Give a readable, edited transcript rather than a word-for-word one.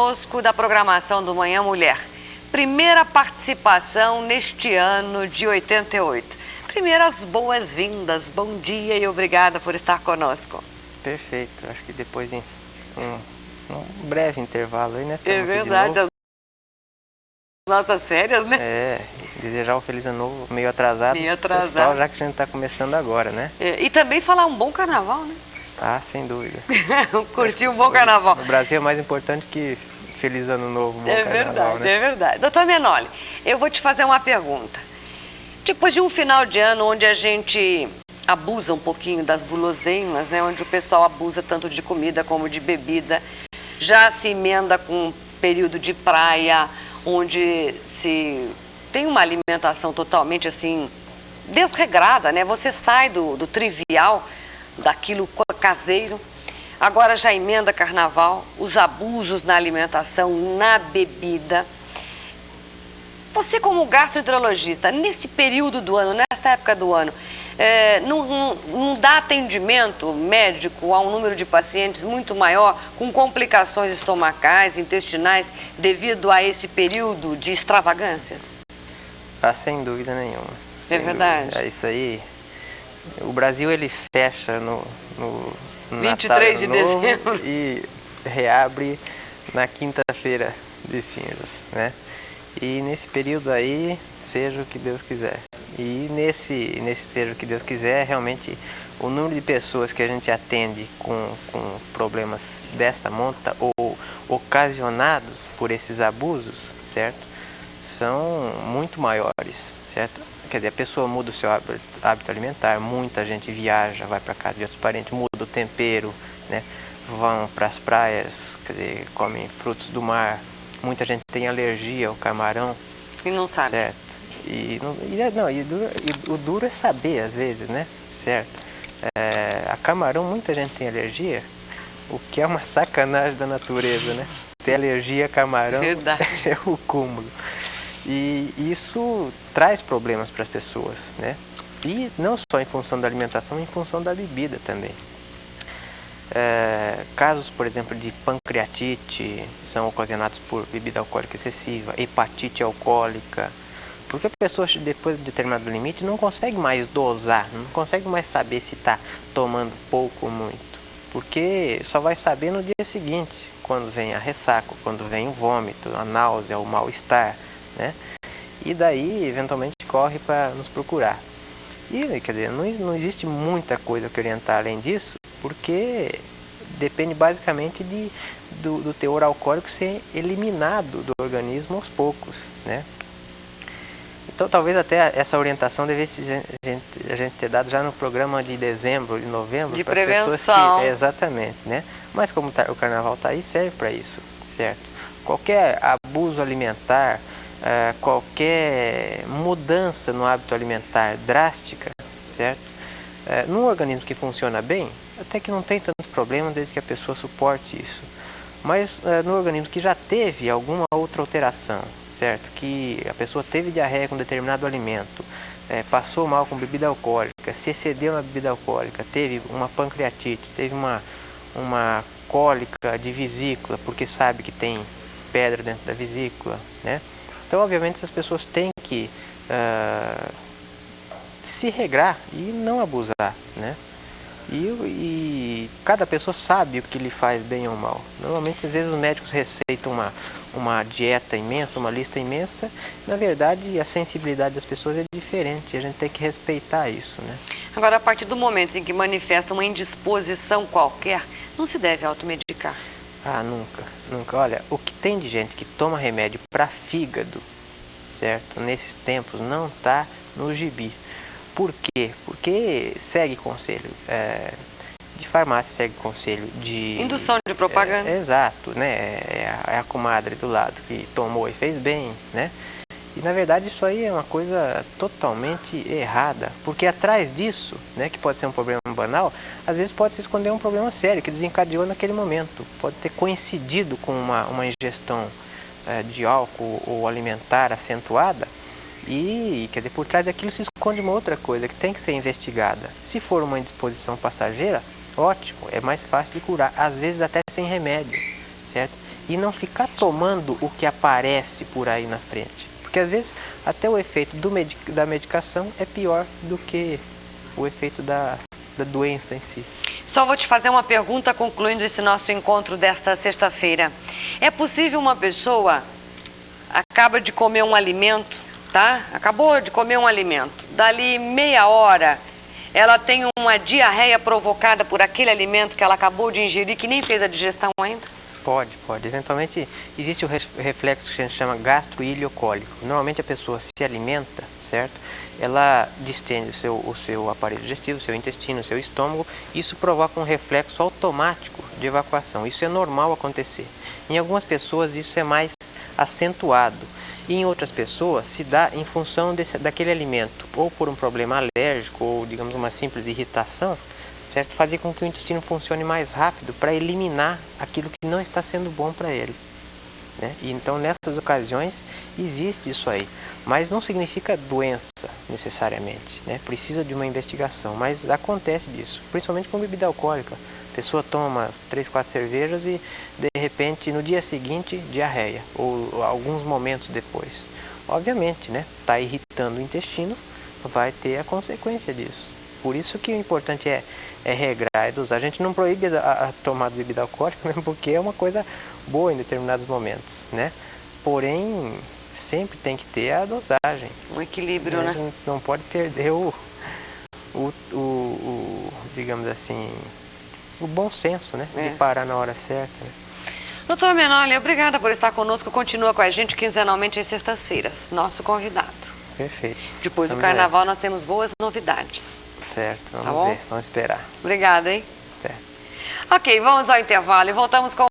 Conosco da programação do Manhã Mulher. Primeira participação neste ano de 88. Primeiras boas-vindas, bom dia e obrigada por estar conosco. Perfeito, acho que depois de um breve intervalo aí, né? É verdade, as nossas férias, né? Desejar um feliz ano novo meio atrasado. Meio atrasado. Pessoal, já que a gente está começando agora, né? E também falar um bom carnaval, né? Ah, sem dúvida. Curtir um bom carnaval. No Brasil é mais importante que feliz ano novo, bom carnaval, verdade, né? É verdade. Doutor Menoli, eu vou te fazer uma pergunta. Depois de um final de ano onde a gente abusa um pouquinho das guloseimas, né? Onde o pessoal abusa tanto de comida como de bebida, já se emenda com um período de praia, onde se tem uma alimentação totalmente assim desregrada, né? Você sai do trivial, daquilo caseiro. Agora já emenda carnaval, os abusos na alimentação, na bebida. Você como gastroenterologista, nesse período do ano, nessa época do ano, não dá atendimento médico a um número de pacientes muito maior, com complicações estomacais, intestinais, devido a esse período de extravagâncias? Ah, sem dúvida nenhuma. É verdade. É isso aí. O Brasil, ele fecha no 23 de dezembro e reabre na quinta-feira de cinzas, né? E nesse período aí, seja o que Deus quiser. E nesse seja o que Deus quiser, realmente o número de pessoas que a gente atende com problemas dessa monta ou ocasionados por esses abusos, certo? São muito maiores, certo? Quer dizer, a pessoa muda o seu hábito alimentar, muita gente viaja, vai para casa de outros parentes, muda o tempero, né? Vão para as praias, quer dizer, comem frutos do mar, muita gente tem alergia ao camarão. E não sabe. Certo. E o duro é saber, às vezes, né? Certo. A camarão, muita gente tem alergia, o que é uma sacanagem da natureza, né? Ter alergia a camarão é o cúmulo. E isso traz problemas para as pessoas, né? E não só em função da alimentação, em função da bebida também. Casos, por exemplo, de pancreatite são ocasionados por bebida alcoólica excessiva, hepatite alcoólica, porque a pessoa, depois de determinado limite, não consegue mais dosar, não consegue mais saber se está tomando pouco ou muito, porque só vai saber no dia seguinte, quando vem a ressaca, quando vem o vômito, a náusea, o mal-estar, né? E daí, eventualmente, corre para nos procurar. E, quer dizer, não existe muita coisa que orientar além disso, porque depende basicamente do teor alcoólico ser eliminado do organismo aos poucos, né? Então, talvez até essa orientação devesse a gente ter dado já no programa de dezembro, de novembro, de para prevenção. as pessoas que, exatamente, né? Mas como o carnaval está aí, serve para isso, certo? Qualquer abuso alimentar, qualquer mudança no hábito alimentar drástica, certo? Num organismo que funciona bem, até que não tem tanto problema desde que a pessoa suporte isso. Mas no organismo que já teve alguma outra alteração, certo? Que a pessoa teve diarreia com determinado alimento, passou mal com bebida alcoólica, se excedeu na bebida alcoólica, teve uma pancreatite, teve uma cólica de vesícula, porque sabe que tem pedra dentro da vesícula, né? Então, obviamente, essas pessoas têm que se regrar e não abusar, né? E cada pessoa sabe o que lhe faz bem ou mal. Normalmente, às vezes, os médicos receitam uma dieta imensa, uma lista imensa. Na verdade, a sensibilidade das pessoas é diferente. A gente tem que respeitar isso, né? Agora, a partir do momento em que manifesta uma indisposição qualquer, não se deve automedicar. Ah, nunca, nunca. Olha, o que tem de gente que toma remédio para fígado, certo? Nesses tempos não está no gibi. Por quê? Porque segue conselho de farmácia, segue conselho de... Indução de propaganda. Exato, né? É a comadre do lado que tomou e fez bem, né? E na verdade isso aí é uma coisa totalmente errada, porque atrás disso, né, que pode ser um problema banal, às vezes pode se esconder um problema sério que desencadeou naquele momento. Pode ter coincidido com uma ingestão de álcool ou alimentar acentuada. E, quer dizer, por trás daquilo se esconde uma outra coisa que tem que ser investigada. Se for uma indisposição passageira, ótimo, é mais fácil de curar, às vezes até sem remédio, certo? e não ficar tomando o que aparece por aí na frente. Porque às vezes até o efeito da medicação é pior do que o efeito da doença em si. Só vou te fazer uma pergunta concluindo esse nosso encontro desta sexta-feira. É possível uma pessoa acaba de comer um alimento, tá? Acabou de comer um alimento. Dali meia hora, ela tem uma diarreia provocada por aquele alimento que ela acabou de ingerir, que nem fez a digestão ainda? Pode. Eventualmente existe o reflexo que a gente chama gastroileocólico. Normalmente a pessoa se alimenta, certo? Ela distende o seu aparelho digestivo, o seu intestino, o seu estômago. Isso provoca um reflexo automático de evacuação. Isso é normal acontecer. Em algumas pessoas isso é mais acentuado. E em outras pessoas se dá em função daquele alimento, ou por um problema alérgico, ou digamos uma simples irritação, certo? Fazer com que o intestino funcione mais rápido para eliminar aquilo que não está sendo bom para ele, né? E então nessas ocasiões existe isso aí, mas não significa doença necessariamente, né? Precisa de uma investigação, mas acontece disso, principalmente com bebida alcoólica. A pessoa toma umas 3, 4 cervejas e de repente no dia seguinte diarreia, ou alguns momentos depois. Obviamente, né? Está irritando o intestino, vai ter a consequência disso. Por isso que o importante é regrar e dosar. A gente não proíbe a tomar bebida alcoólica, né? Porque é uma coisa boa em determinados momentos, né? Porém, sempre tem que ter a dosagem. Um equilíbrio, né? A gente não pode perder digamos assim, o bom senso, né? De parar na hora certa, né? Doutor Menoli, obrigada por estar conosco. Continua com a gente quinzenalmente às sextas-feiras. Nosso convidado. Perfeito. Depois do carnaval nós temos boas novidades. Certo, vamos ver, vamos esperar. Obrigada, hein? Certo. Ok, vamos ao intervalo e voltamos com